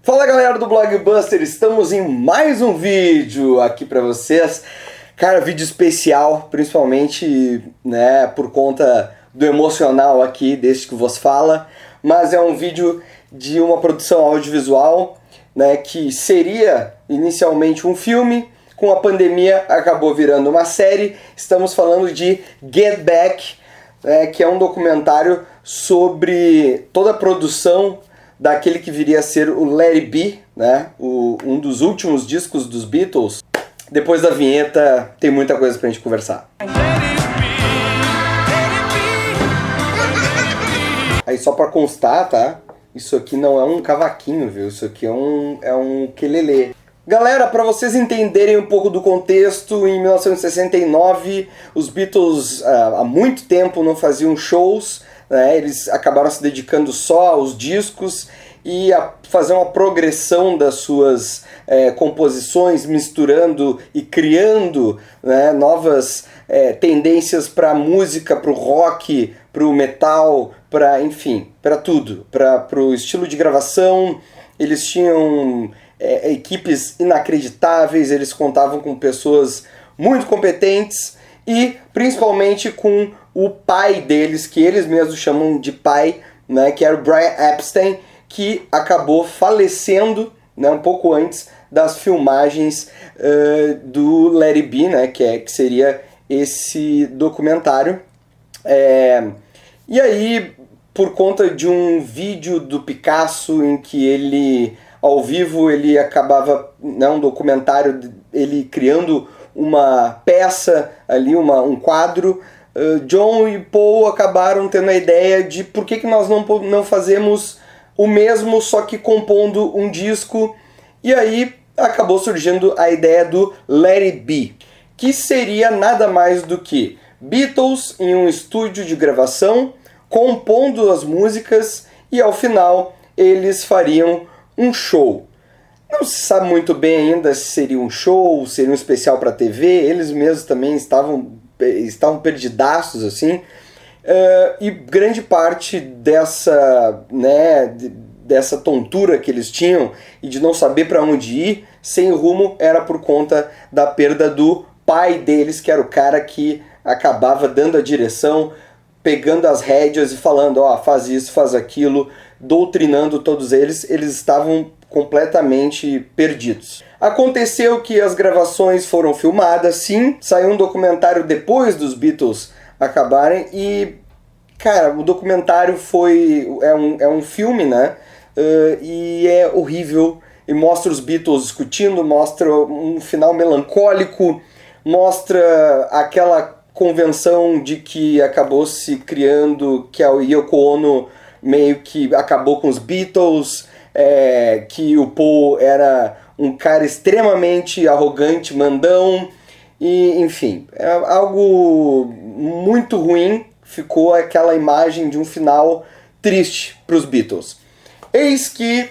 Fala galera do Blogbuster, estamos em mais um vídeo aqui pra vocês. Cara, vídeo especial, principalmente, né, por conta do emocional aqui deste que vos fala, mas é um vídeo de uma produção audiovisual, né, que seria inicialmente um filme, com a pandemia acabou virando uma série. Estamos falando de Get Back, que é um documentário sobre toda a produção daquele que viria a ser o Let It Be, né? Um dos últimos discos dos Beatles. Depois da vinheta tem muita coisa pra gente conversar. Aí só pra constar, tá? Isso aqui não é um cavaquinho, viu? Isso aqui é um ukelele. Galera, para vocês entenderem um pouco do contexto, em 1969 os Beatles há muito tempo não faziam shows, né? Eles acabaram se dedicando só aos discos e a fazer uma progressão das suas composições, misturando e criando, né, novas tendências para a música, para o rock, para o metal, para, enfim, para tudo, para o estilo de gravação. Eles tinham equipes inacreditáveis, eles contavam com pessoas muito competentes e principalmente com o pai deles, que eles mesmos chamam de pai, né, que era o Brian Epstein, que acabou falecendo, né, um pouco antes das filmagens do Let It Be, né, que seria esse documentário. E aí, por conta de um vídeo do Picasso em que ele, ao vivo, ele acabava, né, um documentário, ele criando uma peça ali, um quadro, John e Paul acabaram tendo a ideia de por que nós não fazemos o mesmo, só que compondo um disco, e aí acabou surgindo a ideia do Let It Be, que seria nada mais do que Beatles em um estúdio de gravação, compondo as músicas, e ao final eles fariam um show. Não se sabe muito bem ainda se seria um show, seria um especial para TV, eles mesmos também estavam perdidaços assim, e grande parte dessa, né, dessa tontura que eles tinham e de não saber para onde ir, sem rumo, era por conta da perda do pai deles, que era o cara que acabava dando a direção, pegando as rédeas e falando, faz isso, faz aquilo, doutrinando todos eles. Eles estavam completamente perdidos. Aconteceu que as gravações foram filmadas, sim, saiu um documentário depois dos Beatles acabarem e, cara, o documentário é um filme, né, e é horrível, e mostra os Beatles discutindo, mostra um final melancólico, mostra aquela convenção de que acabou se criando, que a Yoko Ono meio que acabou com os Beatles, que o Paul era um cara extremamente arrogante, mandão, e enfim, é algo muito ruim. Ficou aquela imagem de um final triste para os Beatles. Eis que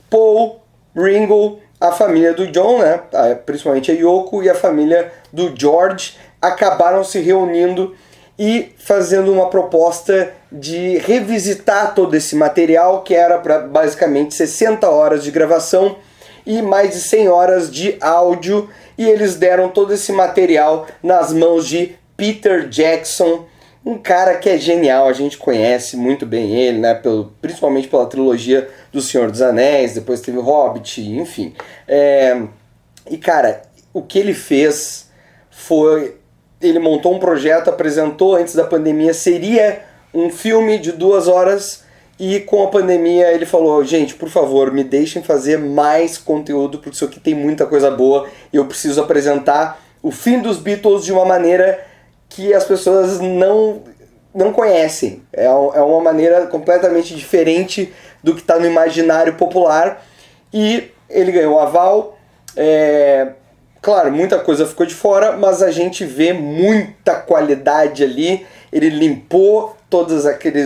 Paul, Ringo, a família do John, né, principalmente a Yoko, e a família do George acabaram se reunindo e fazendo uma proposta de revisitar todo esse material, que era para basicamente 60 horas de gravação e mais de 100 horas de áudio, e eles deram todo esse material nas mãos de Peter Jackson, um cara que é genial, a gente conhece muito bem ele, né, principalmente pela trilogia do Senhor dos Anéis, depois teve o Hobbit, enfim. E cara, o que ele fez foi, ele montou um projeto, apresentou antes da pandemia, seria um filme de 2 horas, e com a pandemia ele falou, gente, por favor, me deixem fazer mais conteúdo, porque isso aqui tem muita coisa boa, e eu preciso apresentar o fim dos Beatles de uma maneira que as pessoas não conhecem. É uma maneira completamente diferente do que está no imaginário popular, e ele ganhou o aval. Claro, muita coisa ficou de fora, mas a gente vê muita qualidade ali. Ele limpou todos aquele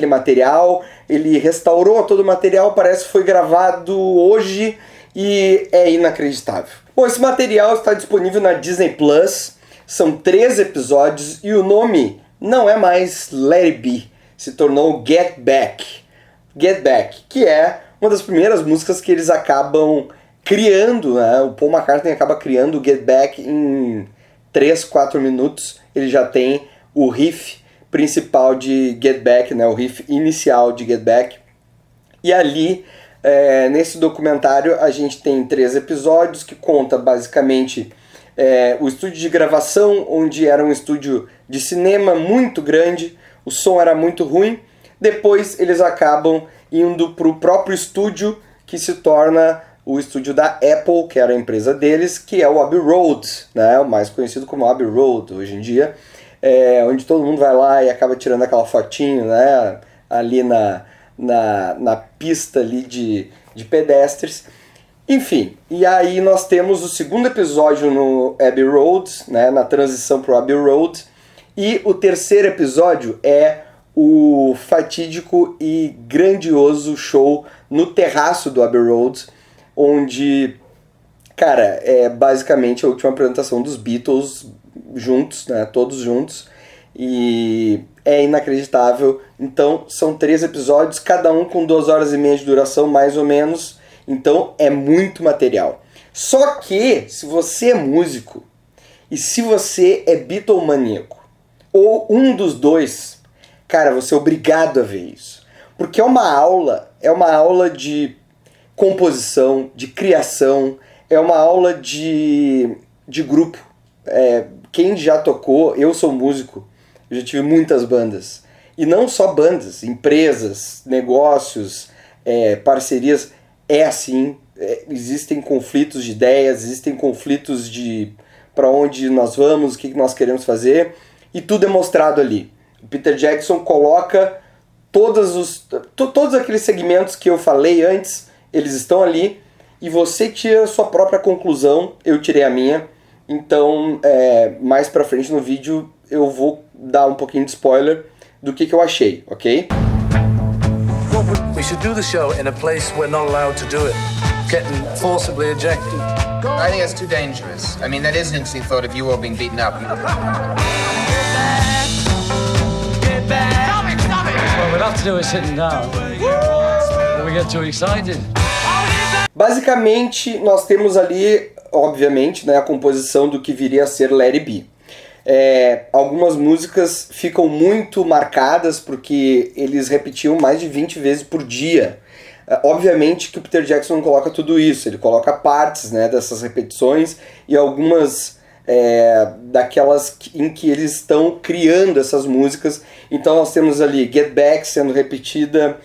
material, ele restaurou todo o material, parece que foi gravado hoje e é inacreditável. Bom, esse material está disponível na Disney Plus, são 3 episódios e o nome não é mais Let It Be, se tornou Get Back. Get Back, que é uma das primeiras músicas que eles acabam criando, né? O Paul McCartney acaba criando o Get Back em 3, 4 minutos. Ele já tem o riff principal de Get Back, né? O riff inicial de Get Back. E ali, nesse documentário, a gente tem 3 episódios que conta basicamente o estúdio de gravação, onde era um estúdio de cinema muito grande, o som era muito ruim. Depois eles acabam indo para o próprio estúdio, que se torna o estúdio da Apple, que era a empresa deles, que é o Abbey Road, né? O mais conhecido como Abbey Road hoje em dia, onde todo mundo vai lá e acaba tirando aquela fotinho, né? Ali na pista ali de pedestres. Enfim, e aí nós temos o segundo episódio no Abbey Road, né? Na transição para o Abbey Road, e o terceiro episódio é o fatídico e grandioso show no terraço do Abbey Road, onde, cara, é basicamente a última apresentação dos Beatles juntos, né, todos juntos, e é inacreditável. Então, são 3 episódios, cada um com 2 horas e meia de duração, mais ou menos, então é muito material. Só que, se você é músico, e se você é Beatlemaníaco, ou um dos dois, cara, você é obrigado a ver isso. Porque é uma aula de composição, de criação, é uma aula de grupo. Quem já tocou, eu sou músico, eu já tive muitas bandas. E não só bandas, empresas, negócios, parcerias, é assim. Existem conflitos de ideias, existem conflitos de para onde nós vamos, o que nós queremos fazer, e tudo é mostrado ali. O Peter Jackson coloca todos aqueles segmentos que eu falei antes, eles estão ali, e você tira a sua própria conclusão, eu tirei a minha. Então, mais pra frente no vídeo, eu vou dar um pouquinho de spoiler do que eu achei, ok? We should do the show in a place we're not allowed to do it. Getting forcibly ejected. I think that's too dangerous. I mean, that is an interesting thought of you all being beaten up. What we'll have to do is sitting down. We get too excited. Basicamente, nós temos ali, obviamente, né, a composição do que viria a ser Let It Be. Algumas músicas ficam muito marcadas porque eles repetiam mais de 20 vezes por dia. Obviamente que o Peter Jackson não coloca tudo isso, ele coloca partes, né, dessas repetições e algumas daquelas em que eles estão criando essas músicas. Então nós temos ali Get Back sendo repetida,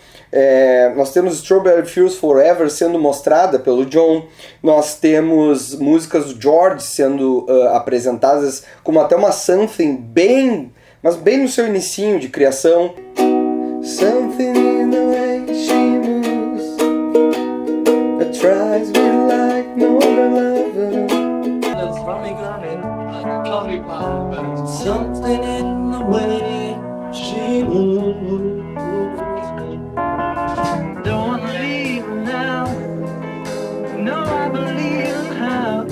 nós temos Strawberry Fields Forever sendo mostrada pelo John, nós temos músicas do George sendo apresentadas como até uma something mas bem no seu inicinho de criação. Something in the way she moves that tries me like no other lover. Something in the way she moves. Don't wanna leave her now. No, I believe how.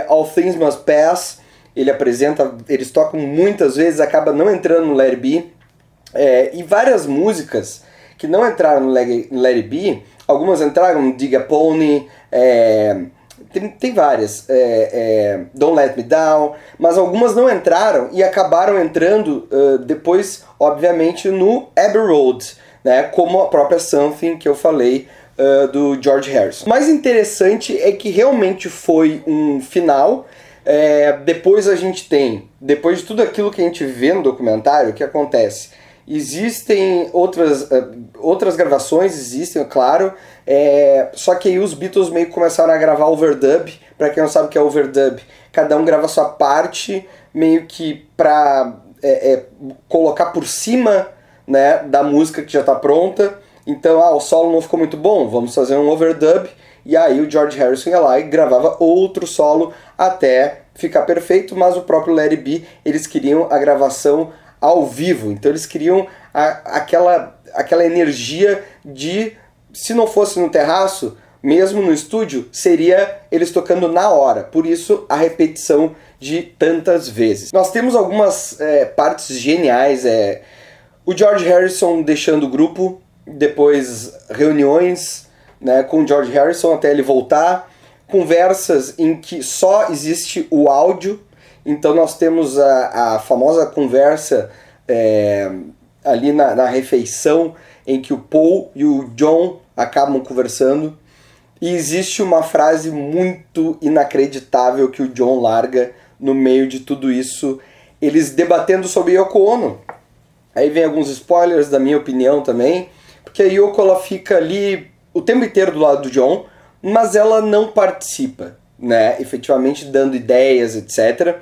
All Things Must Pass, eles tocam muitas vezes, acaba não entrando no Let It Be, e várias músicas que não entraram no Let It Be, algumas entraram, Dig a Pony, tem várias, Don't Let Me Down, mas algumas não entraram e acabaram entrando depois, obviamente, no Abbey Road, né, como a própria Something que eu falei, do George Harrison. O mais interessante é que realmente foi um final. Depois a gente tem, depois de tudo aquilo que a gente vê no documentário, o que acontece? Existem outras gravações, existem, é claro, só que aí os Beatles meio que começaram a gravar overdub. Para quem não sabe o que é overdub, cada um grava a sua parte, meio que pra colocar por cima, né, da música que já está pronta. Então, o solo não ficou muito bom, vamos fazer um overdub. E aí o George Harrison ia lá e gravava outro solo até ficar perfeito, mas o próprio Let It Be, eles queriam a gravação ao vivo. Então eles queriam aquela energia de, se não fosse no terraço, mesmo no estúdio, seria eles tocando na hora. Por isso a repetição de tantas vezes. Nós temos algumas partes geniais. O George Harrison deixando o grupo, depois reuniões, né, com o George Harrison até ele voltar, conversas em que só existe o áudio. Então nós temos a famosa conversa ali na refeição, em que o Paul e o John acabam conversando. E existe uma frase muito inacreditável que o John larga no meio de tudo isso, eles debatendo sobre Yoko Ono. Aí vem alguns spoilers da minha opinião também, porque a Yoko ela fica ali o tempo inteiro do lado do John, mas ela não participa, né, efetivamente dando ideias, etc.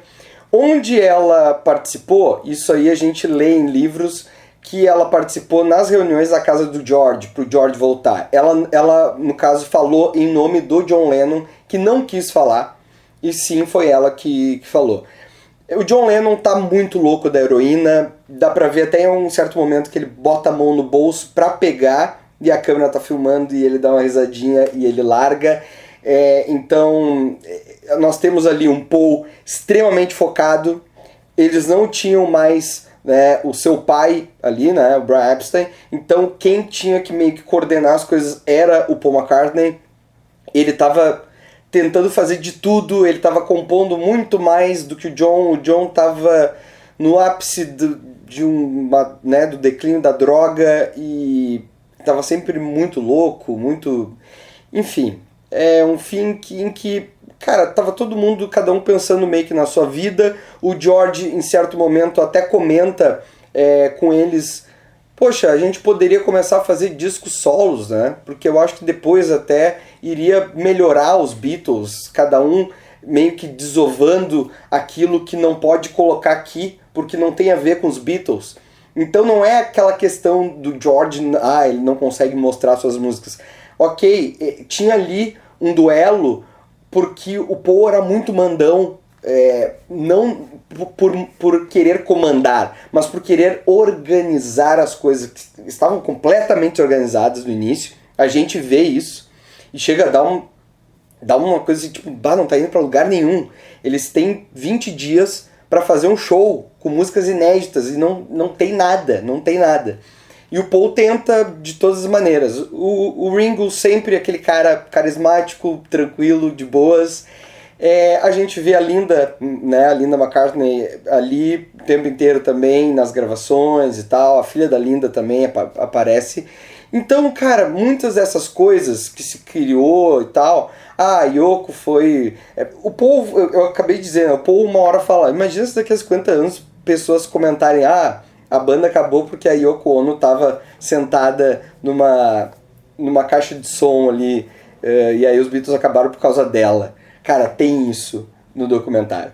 Onde ela participou, isso aí a gente lê em livros, que ela participou nas reuniões da casa do George, pro George voltar. Ela, no caso, falou em nome do John Lennon, que não quis falar, e sim foi ela que falou. O John Lennon tá muito louco da heroína, dá pra ver até em um certo momento que ele bota a mão no bolso pra pegar, e a câmera tá filmando e ele dá uma risadinha e ele larga. Então, nós temos ali um Paul extremamente focado, eles não tinham mais, né, o seu pai ali, né, o Brian Epstein, então quem tinha que meio que coordenar as coisas era o Paul McCartney. Ele estava tentando fazer de tudo, ele estava compondo muito mais do que o John estava no ápice do declínio da droga e estava sempre muito louco, muito... Enfim, é um fim em que, cara, tava todo mundo, cada um pensando meio que na sua vida. O George, em certo momento, até comenta com eles, poxa, a gente poderia começar a fazer discos solos, né? Porque eu acho que depois até iria melhorar os Beatles, cada um meio que desovando aquilo que não pode colocar aqui, porque não tem a ver com os Beatles. Então não é aquela questão do George, ele não consegue mostrar suas músicas. Ok, tinha ali um duelo porque o Paul era muito mandão, não por querer comandar, mas por querer organizar as coisas que estavam completamente organizadas no início. A gente vê isso e chega a dar uma coisa assim, tipo, não tá indo pra lugar nenhum. Eles têm 20 dias para fazer um show com músicas inéditas e não tem nada. E o Paul tenta de todas as maneiras. O Ringo sempre aquele cara carismático, tranquilo, de boas. A gente vê a Linda, né, a Linda McCartney ali o tempo inteiro também nas gravações e tal. A filha da Linda também aparece. Então, cara, muitas dessas coisas que se criou e tal... a Yoko foi... o Paul, eu acabei de dizer, o Paul uma hora fala, imagina se daqui a 50 anos pessoas comentarem, a banda acabou porque a Yoko Ono estava sentada numa caixa de som ali, e aí os Beatles acabaram por causa dela. Cara, tem isso no documentário.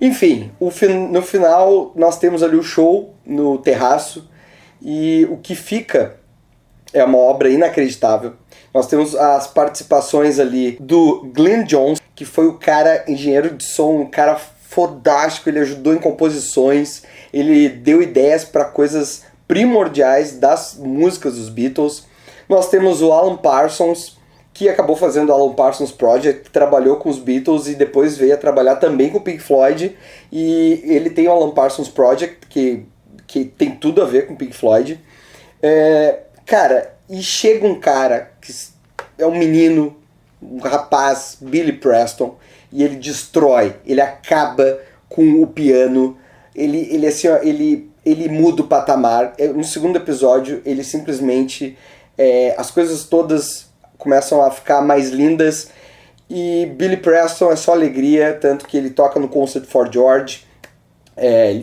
Enfim, no final nós temos ali o show no terraço, e o que fica é uma obra inacreditável. Nós temos as participações ali do Glyn Johns, que foi o cara, engenheiro de som, um cara fodástico, ele ajudou em composições, ele deu ideias para coisas primordiais das músicas dos Beatles. Nós temos o Alan Parsons, que acabou fazendo o Alan Parsons Project, que trabalhou com os Beatles e depois veio a trabalhar também com o Pink Floyd, e ele tem o Alan Parsons Project, que tem tudo a ver com o Pink Floyd. Cara, e chega um cara que é um menino, um rapaz, Billy Preston, e ele destrói, ele acaba com o piano, ele assim, ó, ele muda o patamar. No segundo episódio, ele simplesmente, as coisas todas começam a ficar mais lindas, e Billy Preston é só alegria, tanto que ele toca no Concert for George,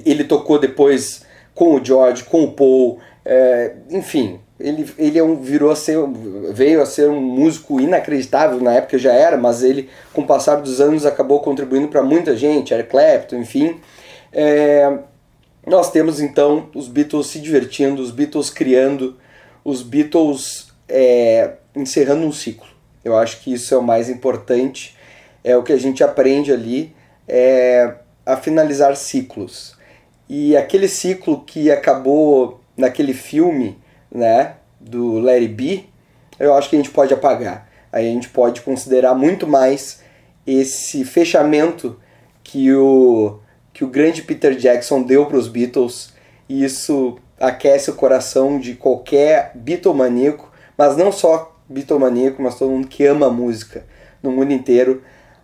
ele tocou depois com o George, com o Paul, enfim... Ele veio a ser um músico inacreditável, na época já era, mas ele, com o passar dos anos, acabou contribuindo para muita gente, Eric Clapton, enfim. Nós temos então os Beatles se divertindo, os Beatles criando, os Beatles encerrando um ciclo. Eu acho que isso é o mais importante, é o que a gente aprende ali, a finalizar ciclos. E aquele ciclo que acabou naquele filme, né, do Let It Be, eu acho que a gente pode apagar. Aí a gente pode considerar muito mais esse fechamento que o grande Peter Jackson deu para os Beatles, e isso aquece o coração de qualquer Beatlemaníaco, mas não só Beatlemaníaco, mas todo mundo que ama música no mundo inteiro.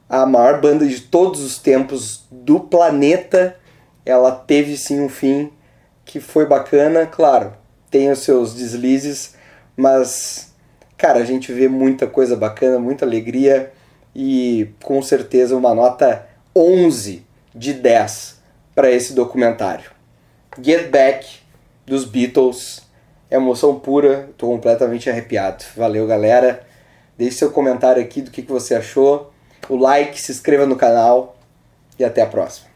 A maior banda de todos os tempos do planeta, ela teve sim um fim que foi bacana, claro, tem os seus deslizes, mas, cara, a gente vê muita coisa bacana, muita alegria e com certeza uma nota 11 de 10 para esse documentário. Get Back, dos Beatles, emoção pura, tô completamente arrepiado. Valeu, galera, deixe seu comentário aqui do que você achou, o like, se inscreva no canal e até a próxima.